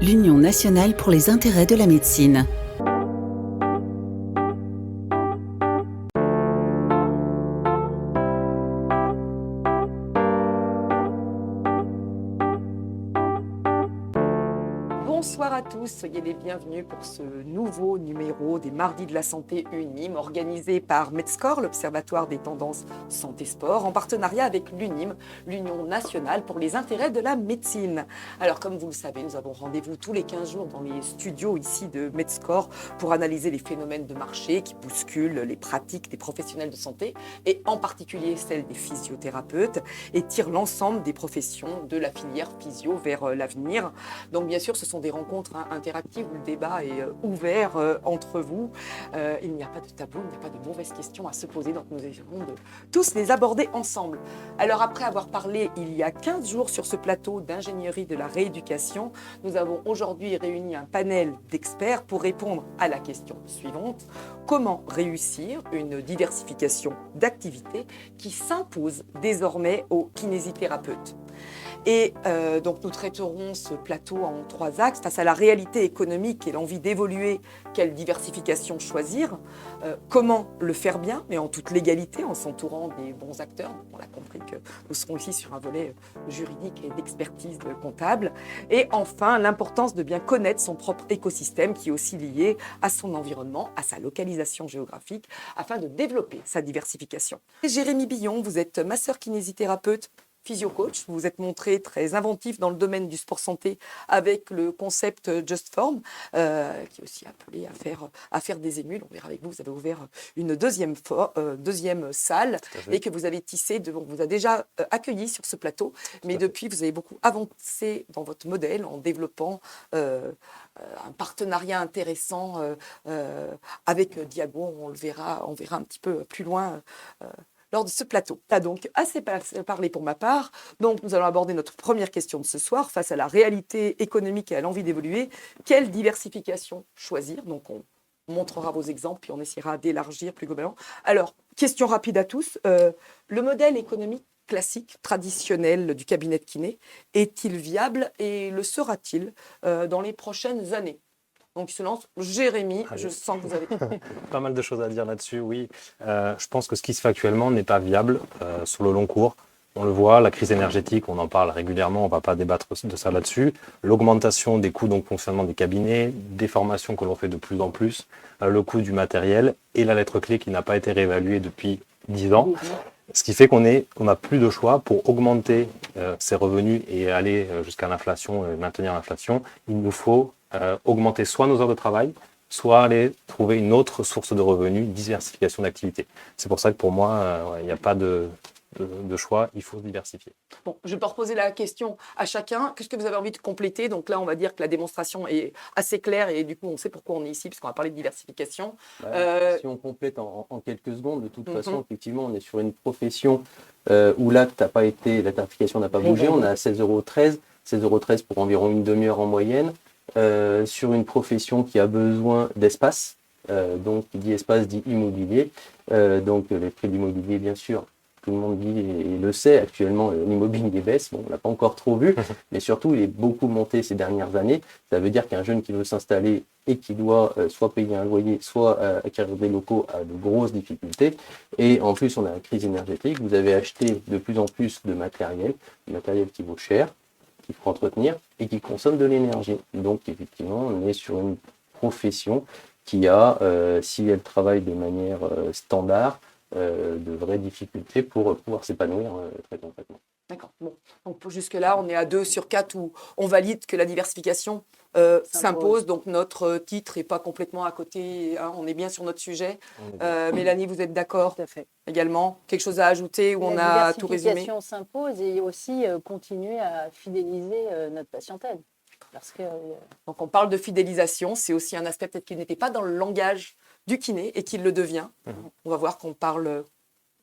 l'Union nationale pour les intérêts de la médecine. Bonsoir à tous, soyez les bienvenus pour ce nouveau numéro des Mardis de la Santé UNIM, organisé par Medscore, l'Observatoire des tendances santé-sport, en partenariat avec l'UNIM, l'Union nationale pour les intérêts de la médecine. Alors comme vous le savez, nous avons rendez-vous tous les 15 jours dans les studios ici de Medscore pour analyser les phénomènes de marché qui bousculent les pratiques des professionnels de santé et en particulier celles des physiothérapeutes et tirent l'ensemble des professions de la filière physio vers l'avenir. Donc bien sûr, ce sont des rencontres interactives où le débat est ouvert entre vous. Il n'y a pas de tabou, il n'y a pas de mauvaises questions à se poser, donc nous essayerons de tous les aborder ensemble. Alors après avoir parlé il y a 15 jours sur ce plateau d'ingénierie de la rééducation, nous avons aujourd'hui réuni un panel d'experts pour répondre à la question suivante. Comment réussir une diversification d'activités qui s'impose désormais aux kinésithérapeutes ? Et donc nous traiterons ce plateau en 3 axes. Face à la réalité économique et l'envie d'évoluer, quelle diversification choisir ? Comment le faire bien, mais en toute légalité, en s'entourant des bons acteurs. On a compris que nous serons ici sur un volet juridique et d'expertise comptable. Et enfin, l'importance de bien connaître son propre écosystème qui est aussi lié à son environnement, à sa localisation géographique, afin de développer sa diversification. Jérémy Billon, vous êtes masseur kinésithérapeute, physio-coach, vous vous êtes montré très inventif dans le domaine du sport santé avec le concept Just Form, qui est aussi appelé à faire des émules. On verra avec vous, vous avez ouvert une deuxième salle et que vous avez tissé, on vous a déjà accueilli sur ce plateau, mais depuis vous avez beaucoup avancé dans votre modèle en développant un partenariat intéressant avec Diago, on verra un petit peu plus loin lors de ce plateau. Donc, assez parlé pour ma part. Donc, nous allons aborder notre première question de ce soir. Face à la réalité économique et à l'envie d'évoluer, quelle diversification choisir ? Donc, on montrera vos exemples, puis on essaiera d'élargir plus globalement. Alors, question rapide à tous. Le modèle économique classique, traditionnel du cabinet de kiné, est-il viable et le sera-t-il dans les prochaines années ? Donc, il se lance. Jérémy, je sens que vous avez... Pas mal de choses à dire là-dessus, oui. Je pense que ce qui se fait actuellement n'est pas viable sur le long cours. On le voit, la crise énergétique, on en parle régulièrement, on ne va pas débattre de ça là-dessus. L'augmentation des coûts de fonctionnement des cabinets, des formations que l'on fait de plus en plus, le coût du matériel et la lettre clé qui n'a pas été réévaluée depuis 10 ans. Ce qui fait qu'on n'a plus de choix pour augmenter ses revenus et aller jusqu'à l'inflation, maintenir l'inflation. Il nous faut augmenter soit nos heures de travail, soit aller trouver une autre source de revenus, diversification d'activités. C'est pour ça que pour moi, il n'y a pas de choix, il faut diversifier. Bon, je vais reposer la question à chacun. Qu'est-ce que vous avez envie de compléter ? Donc là, on va dire que la démonstration est assez claire et du coup, on sait pourquoi on est ici, puisqu'on va parler de diversification. Si on complète en quelques secondes, de toute façon, effectivement, on est sur une profession où l'acte n'a pas été, la tarification n'a pas bougé. On a 16,13 €, pour environ une demi-heure en moyenne, sur une profession qui a besoin d'espace. Donc, qui dit espace dit immobilier. Donc, les prix de l'immobilier, bien sûr, tout le monde dit et le sait, actuellement l'immobilier baisse, bon, on ne l'a pas encore trop vu, mais surtout il est beaucoup monté ces dernières années. Ça veut dire qu'un jeune qui veut s'installer et qui doit soit payer un loyer, soit acquérir des locaux a de grosses difficultés. Et en plus on a la crise énergétique, vous avez acheté de plus en plus de matériel, du matériel qui vaut cher, qu'il faut entretenir et qui consomme de l'énergie. Donc effectivement on est sur une profession qui a, si elle travaille de manière standard, de vraies difficultés pour pouvoir s'épanouir très concrètement. D'accord. Bon. Donc jusque-là, on est à 2 sur 4 où on valide que la diversification s'impose. Donc notre titre n'est pas complètement à côté. Hein, on est bien sur notre sujet. Mélanie, vous êtes d'accord ? Tout à fait. Également, quelque chose à ajouter où on a tout résumé ? La diversification s'impose et aussi continuer à fidéliser notre patientèle. Parce que, Donc on parle de fidélisation, c'est aussi un aspect peut-être qui n'était pas dans le langage du kiné et qui le devient. On va voir qu'on parle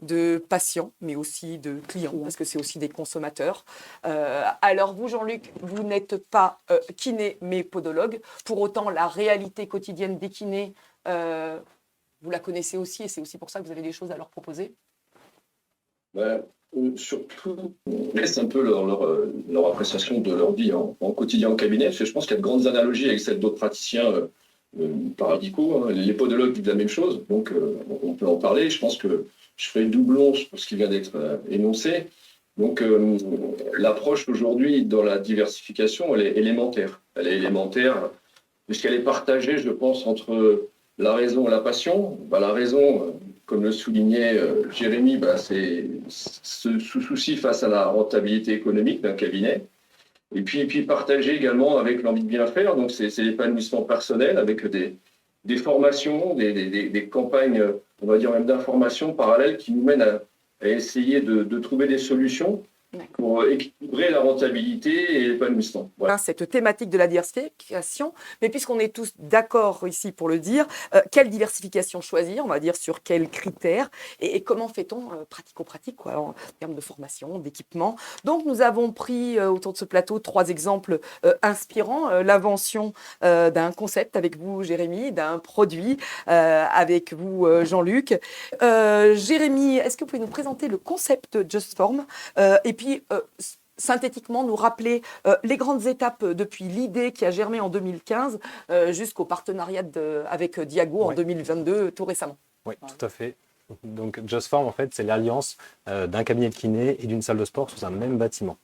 de patients, mais aussi de clients, parce que c'est aussi des consommateurs. Alors vous, Jean-Luc, vous n'êtes pas kiné, mais podologue. Pour autant, la réalité quotidienne des kinés, vous la connaissez aussi, et c'est aussi pour ça que vous avez des choses à leur proposer. Surtout, laissent un peu leur appréciation de leur vie en quotidien au cabinet. Parce que je pense qu'il y a de grandes analogies avec celles d'autres praticiens paramédicaux. Hein. Les podologues disent la même chose, donc on peut en parler. Je pense que je ferai doublon sur ce qui vient d'être énoncé. Donc l'approche aujourd'hui dans la diversification, elle est élémentaire. Elle est élémentaire puisqu'elle est partagée, je pense, entre la raison et la passion. La raison, comme le soulignait Jérémy, c'est ce souci face à la rentabilité économique d'un cabinet. Et puis partager également avec l'envie de bien faire. Donc c'est l'épanouissement personnel avec des formations, des campagnes, on va dire même d'information parallèles qui nous mènent à essayer de trouver des solutions pour équilibrer la rentabilité et l'épanouissement. Voilà. Cette thématique de la diversification, mais puisqu'on est tous d'accord ici pour le dire, quelle diversification choisir, on va dire sur quels critères, et comment fait-on pratico-pratique en termes de formation, d'équipement. Donc nous avons pris autour de ce plateau 3 exemples inspirants, l'invention d'un concept avec vous Jérémy, d'un produit avec vous Jean-Luc. Jérémy, est-ce que vous pouvez nous présenter le concept JustForm et puis synthétiquement nous rappeler les grandes étapes depuis l'idée qui a germé en 2015 jusqu'au partenariat avec Diago en 2022, tout récemment. Oui, tout à fait. Donc JustForm, en fait, c'est l'alliance d'un cabinet de kiné et d'une salle de sport sous un même bâtiment.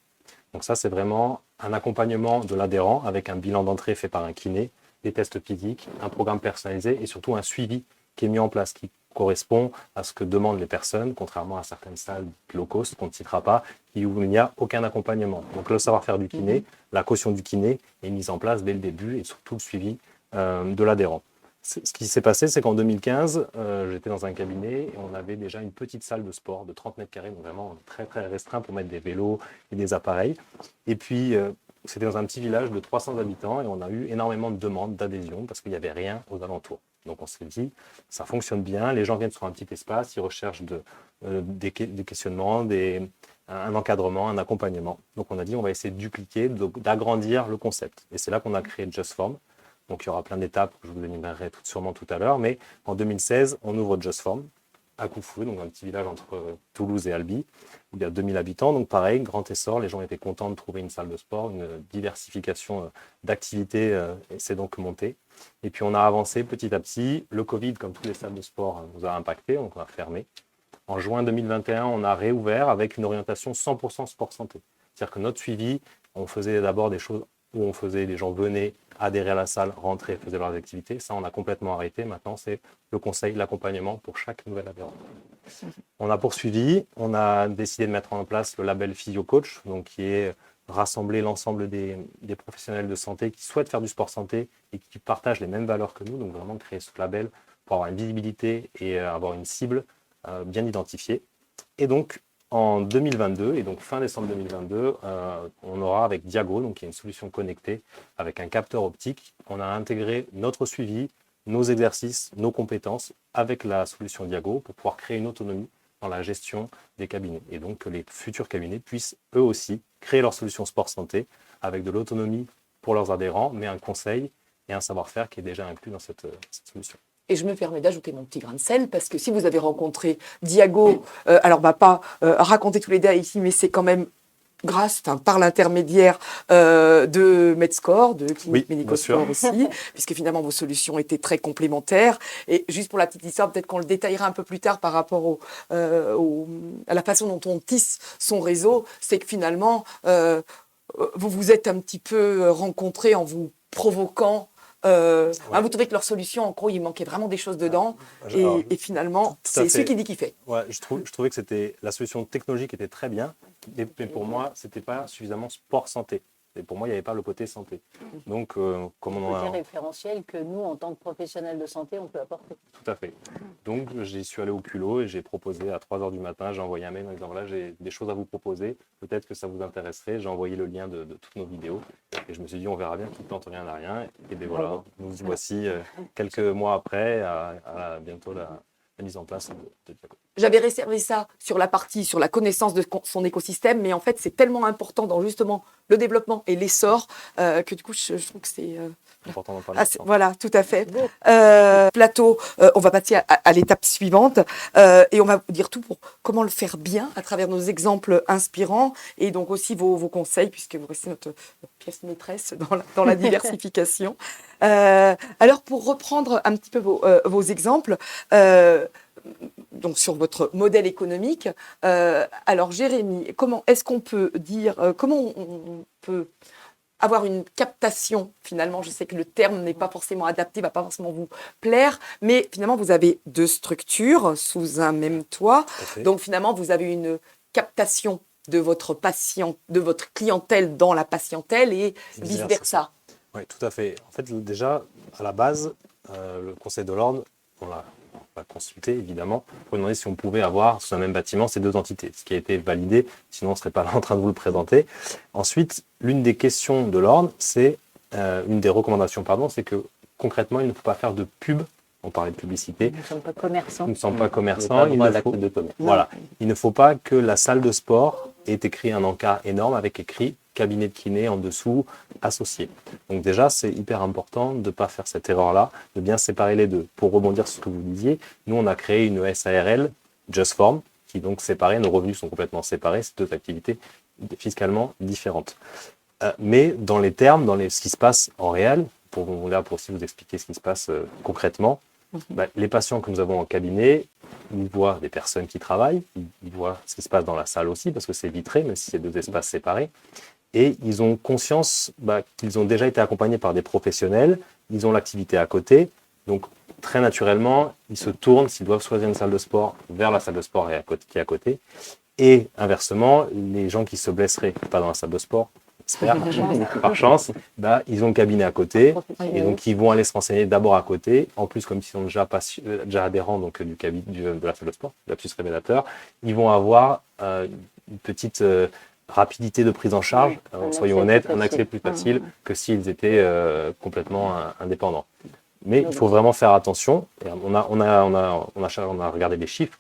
Donc ça, c'est vraiment un accompagnement de l'adhérent avec un bilan d'entrée fait par un kiné, des tests physiques, un programme personnalisé et surtout un suivi qui est mis en place, qui correspond à ce que demandent les personnes, contrairement à certaines salles low cost qu'on ne citera pas, où il n'y a aucun accompagnement. Donc le savoir-faire du kiné, la caution du kiné est mise en place dès le début et surtout le suivi de l'adhérent. Ce qui s'est passé, c'est qu'en 2015, j'étais dans un cabinet et on avait déjà une petite salle de sport de 30 mètres carrés, donc vraiment très très restreint pour mettre des vélos et des appareils. Et puis c'était dans un petit village de 300 habitants et on a eu énormément de demandes d'adhésion parce qu'il n'y avait rien aux alentours. Donc on s'est dit, ça fonctionne bien, les gens viennent sur un petit espace, ils recherchent des questionnements, un encadrement, un accompagnement. Donc on a dit, on va essayer de dupliquer, d'agrandir le concept. Et c'est là qu'on a créé JustForm. Donc il y aura plein d'étapes que je vous énumérerai sûrement tout à l'heure. Mais en 2016, on ouvre JustForm à Koufou, donc un petit village entre Toulouse et Albi, où il y a 2000 habitants. Donc pareil, grand essor, les gens étaient contents de trouver une salle de sport, une diversification d'activités s'est donc montée. Et puis on a avancé petit à petit. Le Covid, comme toutes les salles de sport, nous a impacté, donc on a fermé. En juin 2021, on a réouvert avec une orientation 100% sport-santé. C'est-à-dire que notre suivi, on faisait d'abord des choses où les gens venaient adhérer à la salle, rentrer, faisaient leurs activités. Ça, on a complètement arrêté. Maintenant, c'est le conseil, l'accompagnement pour chaque nouvel adhérent. On a poursuivi. On a décidé de mettre en place le label Physio Coach, donc qui est rassembler l'ensemble des professionnels de santé qui souhaitent faire du sport santé et qui partagent les mêmes valeurs que nous. Donc vraiment créer ce label pour avoir une visibilité et avoir une cible bien identifiée. Et donc, en 2022, et donc fin décembre 2022, on aura avec Diago, donc qui est une solution connectée avec un capteur optique, on a intégré notre suivi, nos exercices, nos compétences avec la solution Diago pour pouvoir créer une autonomie dans la gestion des cabinets. Et donc que les futurs cabinets puissent eux aussi créer leur solution sport-santé avec de l'autonomie pour leurs adhérents, mais un conseil et un savoir-faire qui est déjà inclus dans cette solution. Et je me permets d'ajouter mon petit grain de sel, parce que si vous avez rencontré Diago, alors on ne va pas raconter tous les détails ici, mais c'est quand même par l'intermédiaire de Medscore, de Clinique Médico-Sport aussi, puisque finalement vos solutions étaient très complémentaires. Et juste pour la petite histoire, peut-être qu'on le détaillera un peu plus tard par rapport à la façon dont on tisse son réseau, c'est que finalement, vous vous êtes un petit peu rencontrés en vous provoquant. Vous trouvez que leur solution, en gros, il manquait vraiment des choses dedans, et finalement, c'est celui qui dit qu'il fait. Ouais, je trouvais que la solution technologique était très bien, mais pour moi, c'était pas suffisamment sport santé. Et pour moi, il n'y avait pas le côté santé. Donc, comme on a un référentiel que nous, en tant que professionnels de santé, on peut apporter. Tout à fait. Donc, j'y suis allé au culot et j'ai proposé à 3h du matin, j'ai envoyé un mail en disant voilà, j'ai des choses à vous proposer, peut-être que ça vous intéresserait. J'ai envoyé le lien de toutes nos vidéos et je me suis dit on verra bien, qui tente rien à rien. Et bien voilà, nous y voici quelques mois après, à bientôt la mise en place de Diago. J'avais réservé ça sur la connaissance de son écosystème, mais en fait, c'est tellement important dans justement le développement et l'essor que du coup, je trouve que Important d'en parler Ah, maintenant. voilà, tout à fait. Plateau, on va passer à l'étape suivante et on va vous dire tout pour comment le faire bien à travers nos exemples inspirants et donc aussi vos conseils puisque vous restez notre pièce maîtresse dans la diversification. Alors pour reprendre un petit peu vos exemples, donc sur votre modèle économique, alors Jérémy, comment est-ce qu'on peut dire, comment on peut avoir une captation, finalement, je sais que le terme n'est pas forcément adapté, va pas forcément vous plaire, mais finalement, vous avez deux structures sous un même toit. Tout à fait. Donc, finalement, vous avez une captation de votre patient, de votre clientèle dans la patientèle et vice-versa. Oui, tout à fait. En fait, déjà, à la base, le Conseil de l'Ordre, on l'a consulté évidemment pour demander si on pouvait avoir sous un même bâtiment ces deux entités, ce qui a été validé, sinon on ne serait pas là en train de vous le présenter. Ensuite, l'une des questions de l'Ordre, c'est une des recommandations, pardon, c'est que concrètement, il ne faut pas faire de pub. On parlait de publicité. Nous ne sommes pas commerçants. Nous ne sommes pas commerçants. Pas Il droit à ne l'acte faut, de commerce. voilà, il ne faut pas que la salle de sport ait écrit un encart énorme avec écrit cabinet de kiné en dessous, associé. Donc déjà, c'est hyper important de ne pas faire cette erreur-là, de bien séparer les deux. Pour rebondir sur ce que vous disiez, nous, on a créé une SARL, Just Form, qui donc séparée, nos revenus sont complètement séparés, c'est deux activités fiscalement différentes. Mais dans les termes, ce qui se passe en réel, pour aussi vous expliquer ce qui se passe concrètement, les patients que nous avons en cabinet, ils voient des personnes qui travaillent, ils voient ce qui se passe dans la salle aussi, parce que c'est vitré, même si c'est deux espaces séparés. Et ils ont conscience qu'ils ont déjà été accompagnés par des professionnels, ils ont l'activité à côté, donc très naturellement, ils se tournent, s'ils doivent choisir une salle de sport, vers la salle de sport qui est à côté. Et inversement, les gens qui se blesseraient pas dans la salle de sport, j'espère, par chance, ils ont le cabinet à côté, et donc ils vont aller se renseigner d'abord à côté. En plus, comme ils sont déjà adhérents donc, du cabinet de la salle de sport, lapsus révélateur, ils vont avoir une petite rapidité de prise en charge, soyons honnêtes, un accès plus facile que s'ils étaient complètement indépendants. Mais il faut vraiment faire attention. Et on a regardé les chiffres,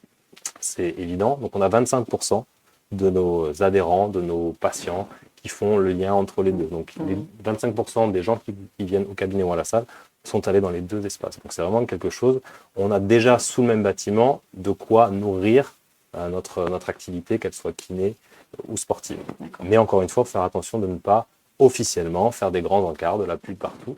c'est évident. Donc on a 25% de nos adhérents, de nos patients qui font le lien entre les deux. Donc les 25% des gens qui viennent au cabinet ou à la salle sont allés dans les deux espaces. Donc c'est vraiment quelque chose. On a déjà sous le même bâtiment de quoi nourrir notre activité, qu'elle soit kiné ou sportive. Mais encore une fois, faire attention de ne pas officiellement faire des grands encarts, de la pub partout.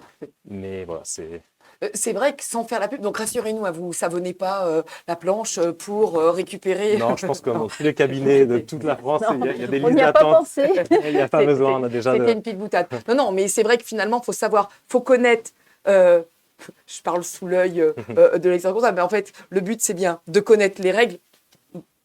Mais voilà, c'est vrai que sans faire la pub, donc rassurez-nous, vous ne savonnez pas la planche pour récupérer. Non, je pense que dans tous les cabinets de toute la France, il y a des On listes n'y a pas d'attente. pensé. Il n'y a pas besoin, on a déjà... C'était une petite boutade. Non, mais c'est vrai que finalement, il faut savoir, il faut connaître... je parle sous l'œil de l'expert comptable, mais en fait, le but, c'est bien de connaître les règles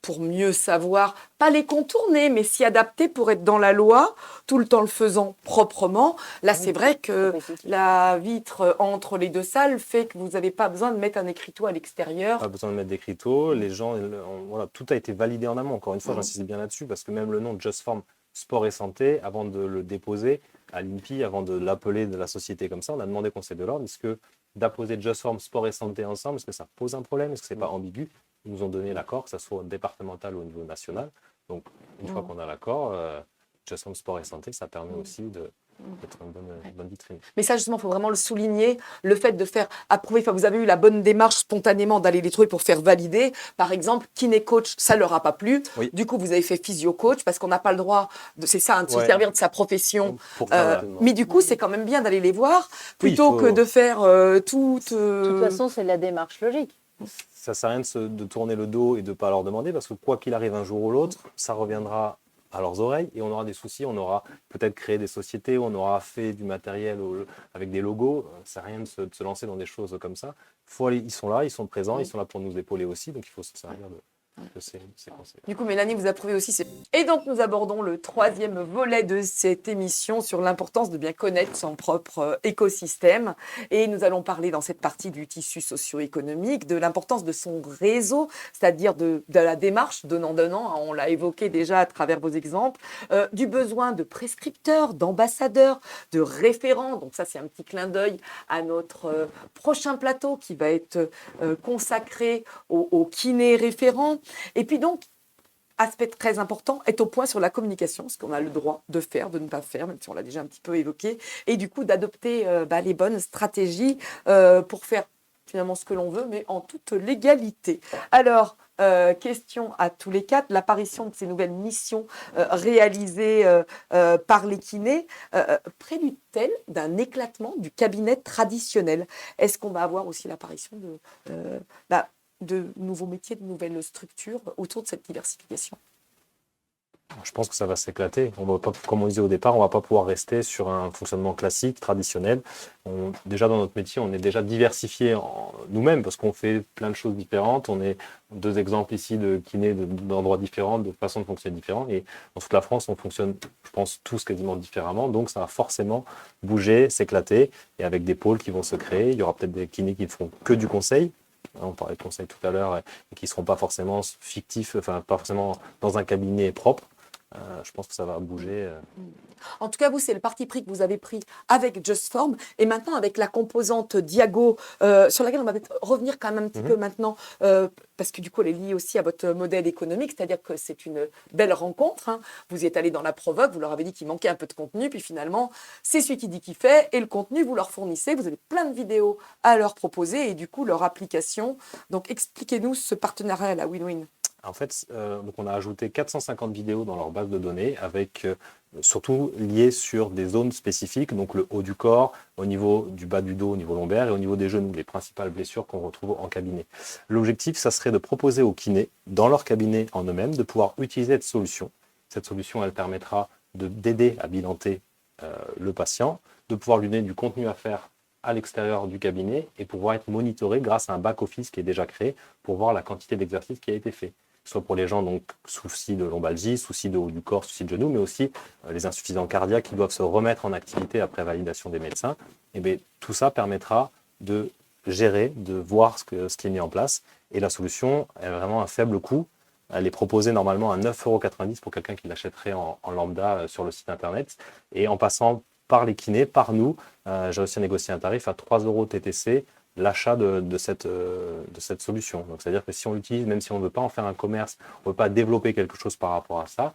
pour mieux savoir, pas les contourner, mais s'y adapter pour être dans la loi, tout le temps le faisant proprement. Là, c'est vrai que la vitre entre les deux salles fait que vous n'avez pas besoin de mettre un écriteau à l'extérieur. Pas besoin de mettre d'écriteau. Les gens, voilà, tout a été validé en amont. Encore une fois, j'insiste bien là-dessus, parce que même le nom Just Form Sport et Santé, avant de le déposer à l'INPI, avant de l'appeler de la société comme ça, on a demandé au Conseil de l'Ordre, est-ce que d'apposer Just Form Sport et Santé ensemble, est-ce que ça pose un problème? Est-ce que c'est pas ambigu? Ils nous ont donné l'accord, que ce soit départemental ou au niveau national. Donc, une fois qu'on a l'accord, Just Form Sport et Santé, ça permet aussi d'être une bonne vitrine. Mais ça, justement, il faut vraiment le souligner, le fait de faire approuver. Enfin, vous avez eu la bonne démarche spontanément d'aller les trouver pour faire valider. Par exemple, kiné-coach, ça ne leur a pas plu. Oui. Du coup, vous avez fait physio-coach parce qu'on n'a pas le droit, c'est ça, de se Ouais. servir de sa profession. Voilà. Mais du coup, c'est quand même bien d'aller les voir plutôt que de faire tout. De toute façon, c'est la démarche logique. Ça ne sert à rien de tourner le dos et de ne pas leur demander, parce que quoi qu'il arrive un jour ou l'autre, ça reviendra à leurs oreilles et on aura des soucis. On aura peut-être créé des sociétés, on aura fait du matériel avec des logos. Ça ne sert à rien de se lancer dans des choses comme ça. Faut aller, ils sont là, ils sont présents, ils sont là pour nous épauler aussi, donc il faut se servir de ces conseils. Du coup, Mélanie, vous approuvez aussi. Et donc, nous abordons le troisième volet de cette émission sur l'importance de bien connaître son propre écosystème. Et nous allons parler dans cette partie du tissu socio-économique de l'importance de son réseau, c'est-à-dire de la démarche donnant-donnant, on l'a évoqué déjà à travers vos exemples, du besoin de prescripteurs, d'ambassadeurs, de référents. Donc ça, c'est un petit clin d'œil à notre prochain plateau qui va être consacré aux kinés référents. Et puis donc, aspect très important est au point sur la communication, ce qu'on a le droit de faire, de ne pas faire, même si on l'a déjà un petit peu évoqué, et du coup d'adopter les bonnes stratégies pour faire finalement ce que l'on veut, mais en toute légalité. Alors, question à tous les quatre, l'apparition de ces nouvelles missions réalisées par les kinés prélude-t-elle d'un éclatement du cabinet traditionnel? Est-ce qu'on va avoir aussi l'apparition de nouveaux métiers, de nouvelles structures autour de cette diversification? Je pense que ça va s'éclater. On va pas, comme on disait au départ, on ne va pas pouvoir rester sur un fonctionnement classique, traditionnel. Déjà dans notre métier, on est déjà diversifié nous-mêmes parce qu'on fait plein de choses différentes. On est 2 exemples ici de kinés d'endroits différents, de façons de fonctionner différentes. Et dans toute la France, on fonctionne, je pense, tous quasiment différemment. Donc ça va forcément bouger, s'éclater. Et avec des pôles qui vont se créer, il y aura peut-être des kinés qui ne feront que du conseil. On parlait de conseil tout à l'heure, et qui ne seront pas forcément fictifs, enfin pas forcément dans un cabinet propre. Je pense que ça va bouger. En tout cas, vous, c'est le parti pris que vous avez pris avec JustForm et maintenant avec la composante Diago, sur laquelle on va peut-être revenir quand même un petit peu maintenant, parce que du coup, elle est liée aussi à votre modèle économique, c'est-à-dire que c'est une belle rencontre. Hein. Vous y êtes allé dans la provoque, vous leur avez dit qu'il manquait un peu de contenu, puis finalement, c'est celui qui dit qu'il fait, et le contenu, vous leur fournissez, vous avez plein de vidéos à leur proposer, et du coup, leur application. Donc, expliquez-nous ce partenariat, la win-win. En fait, donc on a ajouté 450 vidéos dans leur base de données, avec surtout liées sur des zones spécifiques, donc le haut du corps, au niveau du bas du dos, au niveau lombaire et au niveau des genoux, les principales blessures qu'on retrouve en cabinet. L'objectif, ça serait de proposer aux kinés, dans leur cabinet en eux-mêmes, de pouvoir utiliser cette solution. Cette solution, elle permettra d'aider à bilanter le patient, de pouvoir lui donner du contenu à faire à l'extérieur du cabinet et pouvoir être monitoré grâce à un back-office qui est déjà créé pour voir la quantité d'exercices qui a été fait. Soit pour les gens, donc soucis de lombalgie, soucis de haut du corps, soucis de genoux, mais aussi les insuffisants cardiaques qui doivent se remettre en activité après validation des médecins. Et bien, tout ça permettra de gérer, de voir ce qui est mis en place. Et la solution est vraiment un faible coût. Elle est proposée normalement à 9,90 € pour quelqu'un qui l'achèterait en lambda sur le site internet. Et en passant par les kinés, par nous, j'ai aussi négocié un tarif à 3 € TTC l'achat de cette solution. Donc, c'est-à-dire que si on l'utilise, même si on ne veut pas en faire un commerce, on ne veut pas développer quelque chose par rapport à ça,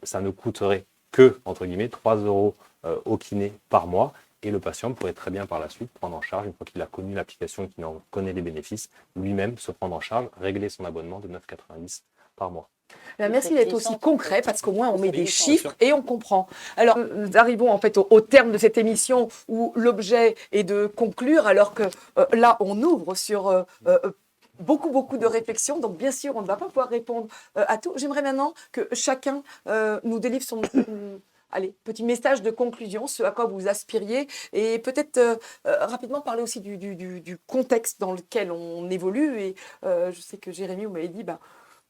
ça ne coûterait que, entre guillemets, 3 € au kiné par mois. Et le patient pourrait très bien par la suite prendre en charge, une fois qu'il a connu l'application et qu'il en connaît les bénéfices, lui-même se prendre en charge, régler son abonnement de 9,90 € par mois. Merci d'être aussi concret parce qu'au moins on met des chiffres et on comprend. Alors nous arrivons en fait au terme de cette émission où l'objet est de conclure alors que là on ouvre sur beaucoup de réflexions. Donc bien sûr on ne va pas pouvoir répondre à tout. J'aimerais maintenant que chacun nous délivre son petit message de conclusion, ce à quoi vous aspiriez et peut-être rapidement parler aussi du contexte dans lequel on évolue. Et je sais que Jérémy, vous m'avez dit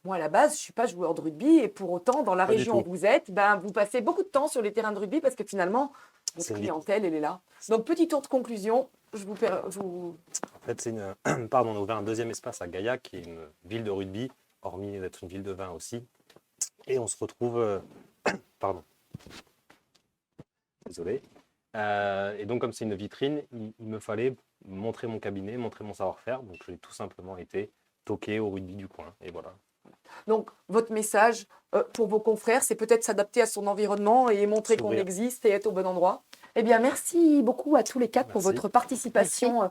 moi, à la base, je ne suis pas joueur de rugby et pour autant, dans la région où vous êtes, vous passez beaucoup de temps sur les terrains de rugby parce que finalement, votre clientèle, elle est là. Donc, petit tour de conclusion. En fait, on a ouvert un deuxième espace à Gaillac, qui est une ville de rugby, hormis d'être une ville de vin aussi. Et on se retrouve... Pardon. Désolé. Et donc, comme c'est une vitrine, il me fallait montrer mon cabinet, montrer mon savoir-faire. Donc, j'ai tout simplement été toqué au rugby du coin. Et voilà. Donc, votre message pour vos confrères, c'est peut-être s'adapter à son environnement et montrer qu'on existe et être au bon endroit. Eh bien, merci beaucoup à tous les quatre pour votre participation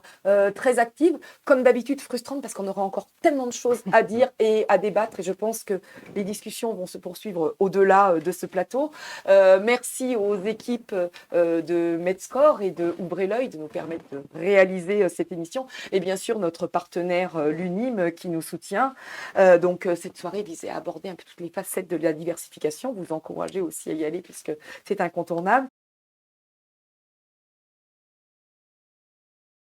très active. Comme d'habitude, frustrante parce qu'on aura encore tellement de choses à dire et à débattre. Et je pense que les discussions vont se poursuivre au-delà de ce plateau. Merci aux équipes de Medscore et de Ouvrez l'œil de nous permettre de réaliser cette émission. Et bien sûr, notre partenaire l'UNIM qui nous soutient. Donc, cette soirée visait à aborder un peu toutes les facettes de la diversification. Vous encouragez aussi à y aller puisque c'est incontournable.